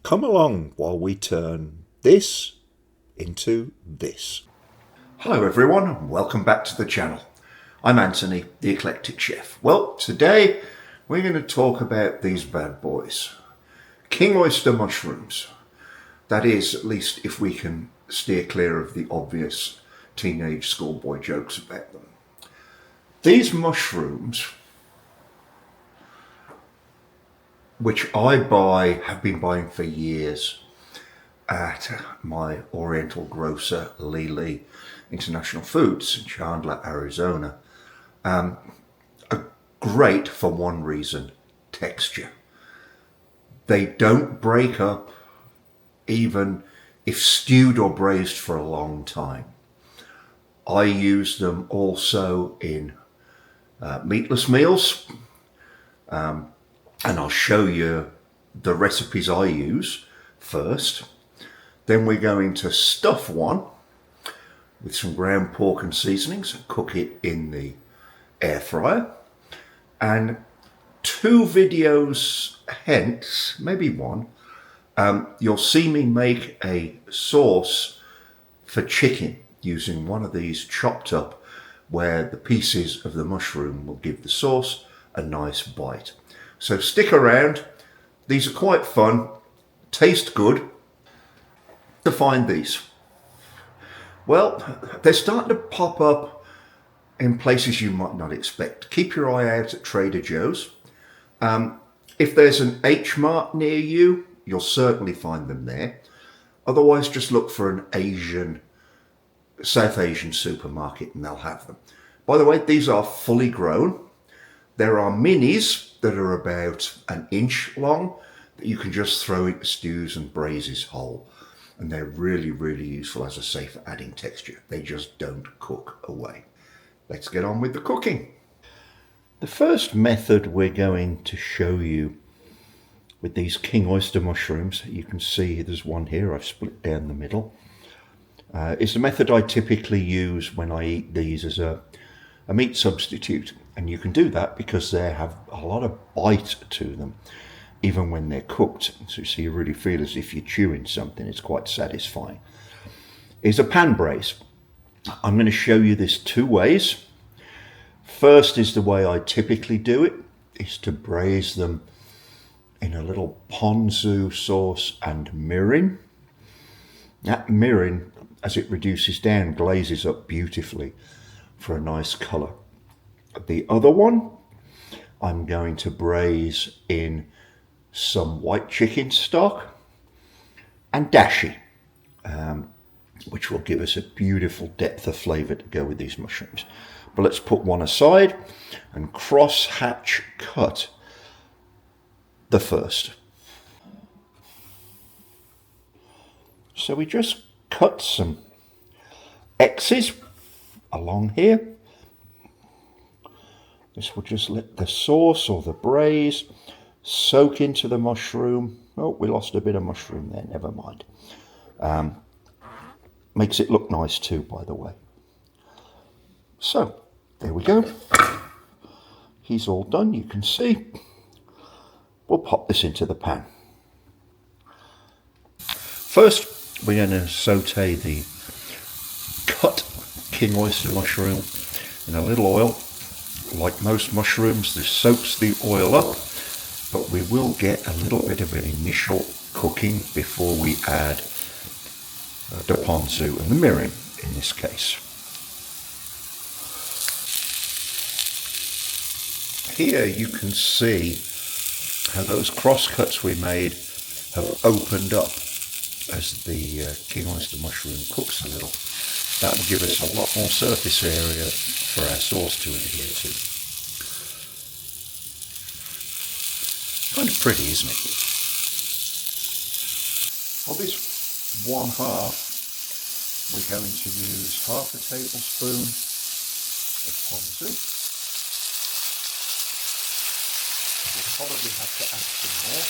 Come along while we turn this into this. Hello everyone and welcome back to the channel. I'm Anthony, the Eclectic Chef. Well, today we're going to talk about these bad boys. King Oyster mushrooms. That is, at least if we can steer clear of the obvious teenage schoolboy jokes about them. These mushrooms, which have been buying for years at my Oriental grocer, Lee International Foods in Chandler, Arizona, are great for one reason: texture. They don't break up even if stewed or braised for a long time. I use them also in meatless meals, and I'll show you the recipes I use first. Then we're going to stuff one with some ground pork and seasonings and cook it in the air fryer. And 2 videos hence, maybe one, you'll see me make a sauce for chicken using one of these chopped up, where the pieces of the mushroom will give the sauce a nice bite. So stick around. These are quite fun, taste good. To find these, well, they're starting to pop up in places you might not expect. Keep your eye out at Trader Joe's. If there's an H Mart near you, you'll certainly find them there. Otherwise, just look for an South Asian supermarket and they'll have them. By the way, these are fully grown. There are minis that are about an inch long that you can just throw into stews and braises whole. And they're really, really useful, as I say, for adding texture. They just don't cook away. Let's get on with the cooking. The first method we're going to show you with these King Oyster mushrooms, you can see there's one here, I've split down the middle, is the method I typically use when I eat these as a meat substitute. And you can do that because they have a lot of bite to them, even when they're cooked. So you really feel as if you're chewing something. It's quite satisfying. Is a pan braise. I'm going to show you this 2 ways. First is the way I typically do it, is to braise them in a little Ponzu sauce and mirin. That mirin, as it reduces down, glazes up beautifully for a nice colour. The other one, I'm going to braise in some white chicken stock and dashi, which will give us a beautiful depth of flavour to go with these mushrooms. But let's put one aside and cross hatch cut the first. So we just cut some X's along here. This will just let the sauce or the braise soak into the mushroom. Oh, we lost a bit of mushroom there, never mind. Makes it look nice too, by the way. So, there we go. He's all done, you can see. We'll pop this into the pan. First, we're going to saute the cut King Oyster mushroom in a little oil. Like most mushrooms, this soaks the oil up, but we will get a little bit of an initial cooking before we add the ponzu and the mirin in this case. Here you can see how those cross cuts we made have opened up as the King Oyster mushroom cooks a little. That will give us a lot more surface area for our sauce to adhere to. Kind of pretty, isn't it? For this 1/2, we're going to use 1/2 tablespoon of ponzu. We'll probably have to add some more.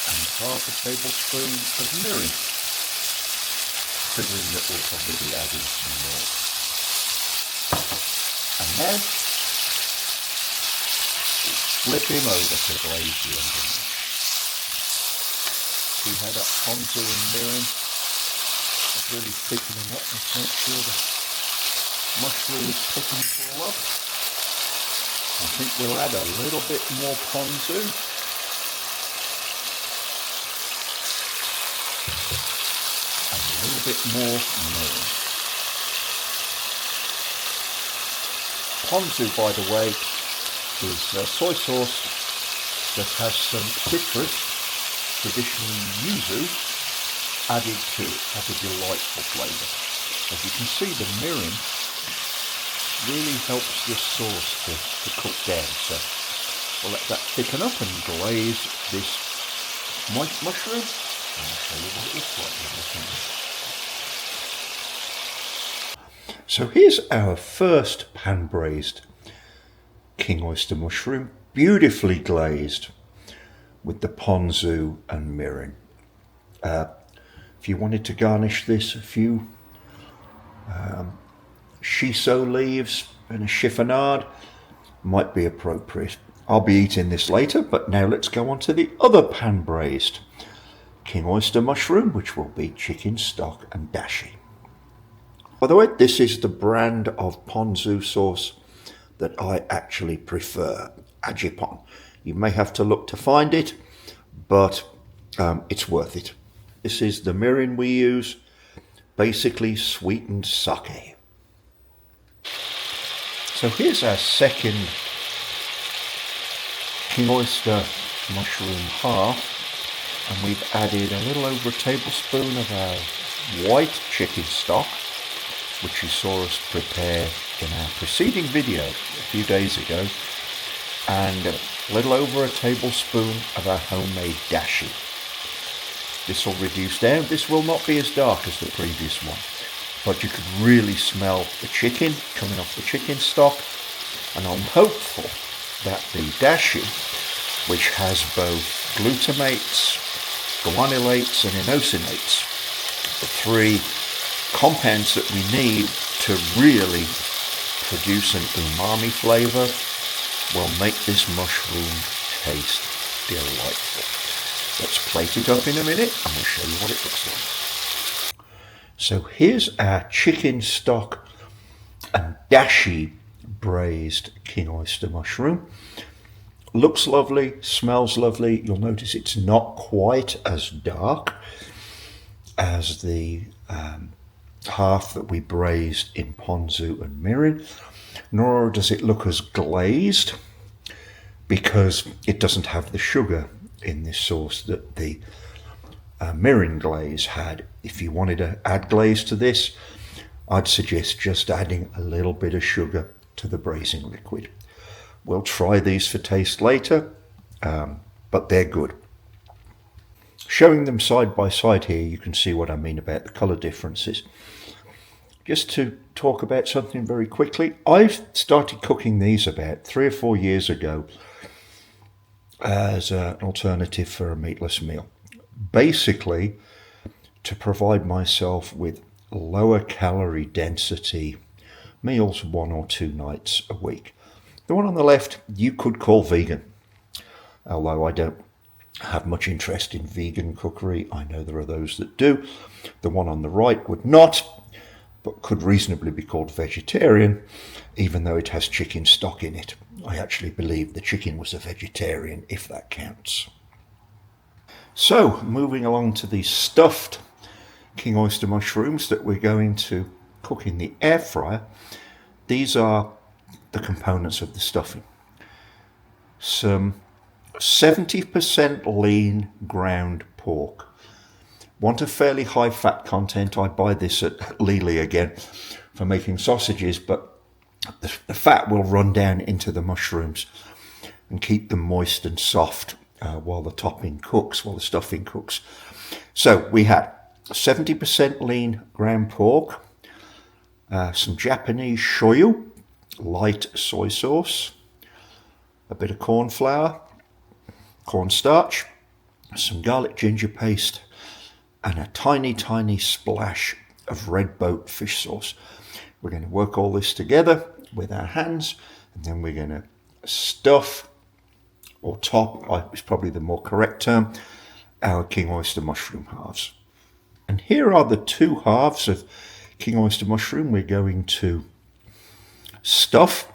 And 1/2 tablespoon of mirin. Figuring that we'll probably be adding some more. And then flip him over to glaze the underneath. See how that Ponzu and Mirin is really thickening up. Let's make sure the mushroom is picking full up. I think we'll add a little bit more Ponzu. And a little bit more Mirin. Ponzu, by the way, is soy sauce that has some citrus, traditionally yuzu, added to it. Has a delightful flavour. As you can see, the mirin really helps this sauce to cook down. So we'll let that thicken up and glaze this mushroom. And I'll show you what it looks like. So here's our first pan-braised King Oyster mushroom, beautifully glazed with the Ponzu and Mirin. If you wanted to garnish this, a few shiso leaves and a chiffonade might be appropriate. I'll be eating this later, but now let's go on to the other pan-braised King Oyster mushroom, which will be chicken stock and dashi. By the way, this is the brand of Ponzu sauce that I actually prefer, Ajipon. You may have to look to find it, but it's worth it. This is the mirin we use, basically sweetened sake. So here's our second King Oyster mushroom half, and we've added a little over a tablespoon of our white chicken stock, which you saw us prepare in our preceding video a few days ago, and a little over a tablespoon of our homemade dashi. This will reduce down. This will not be as dark as the previous one, but you could really smell the chicken coming off the chicken stock, and I'm hopeful that the dashi, which has both glutamates, guanylates and inosinates, the three compounds that we need to really produce an umami flavour, will make this mushroom taste delightful. Let's plate it up in a minute and we'll show you what it looks like. So here's our chicken stock and dashi braised King Oyster mushroom. Looks lovely, smells lovely. You'll notice it's not quite as dark as the half that we braised in Ponzu and Mirin, nor does it look as glazed because it doesn't have the sugar in this sauce that the Mirin glaze had. If you wanted to add glaze to this, I'd suggest just adding a little bit of sugar to the braising liquid. We'll try these for taste later, but they're good. Showing them side by side here, you can see what I mean about the colour differences. Just to talk about something very quickly, I started cooking these about 3 or 4 years ago as an alternative for a meatless meal. Basically, to provide myself with lower calorie density meals 1 or 2 nights a week. The one on the left you could call vegan, although I don't have much interest in vegan cookery. I know there are those that do. The one on the right would not, but could reasonably be called vegetarian, even though it has chicken stock in it. I actually believe the chicken was a vegetarian, if that counts. So, moving along to the stuffed King Oyster mushrooms that we're going to cook in the air fryer. These are the components of the stuffing. Some 70% lean ground pork. Want a fairly high fat content. I buy this at Lely again for making sausages, but the fat will run down into the mushrooms and keep them moist and soft while the topping cooks, while the stuffing cooks. So we had 70% lean ground pork, some Japanese shoyu, light soy sauce, a bit of corn flour, cornstarch, some garlic ginger paste, and a tiny splash of red boat fish sauce. We're going to work all this together with our hands, and then we're going to stuff or top is probably the more correct term, our King Oyster mushroom halves. And here are the two halves of King Oyster mushroom we're going to stuff.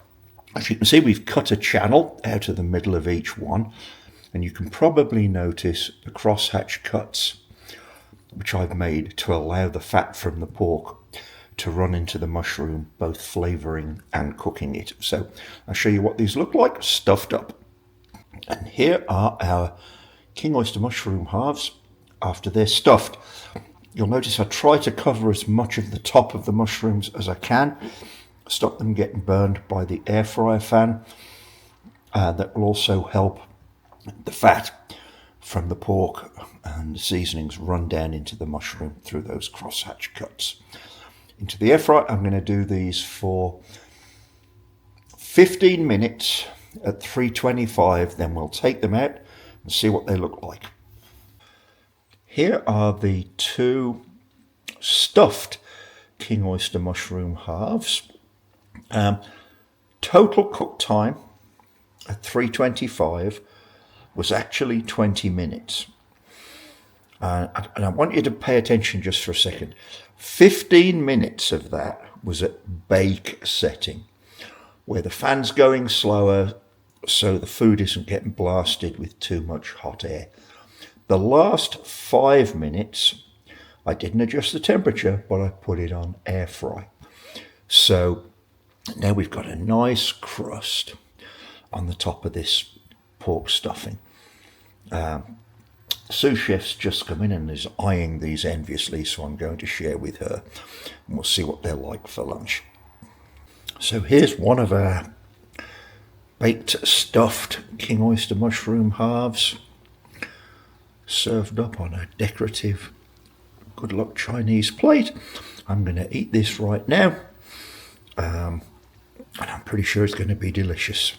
As you can see, we've cut a channel out of the middle of each one, and you can probably notice the crosshatch cuts, which I've made to allow the fat from the pork to run into the mushroom, both flavouring and cooking it. So I'll show you what these look like stuffed up. And here are our King Oyster mushroom halves after they're stuffed. You'll notice I try to cover as much of the top of the mushrooms as I can, stop them getting burned by the air fryer fan. That will also help the fat from the pork and the seasonings run down into the mushroom through those crosshatch cuts. Into the air fryer, I'm going to do these for 15 minutes at 325, then we'll take them out and see what they look like. Here are the two stuffed King Oyster mushroom halves. Total cook time at 325 was actually 20 minutes. And I want you to pay attention just for a second. 15 minutes of that was at bake setting, where the fan's going slower so the food isn't getting blasted with too much hot air. The last 5 minutes, I didn't adjust the temperature, but I put it on air fry. So now we've got a nice crust on the top of this pork stuffing. Sous chef's just come in and is eyeing these enviously, so I'm going to share with her and we'll see what they're like for lunch. So here's one of our baked stuffed King Oyster mushroom halves, served up on a decorative good luck Chinese plate. I'm going to eat this right now, and I'm pretty sure it's going to be delicious.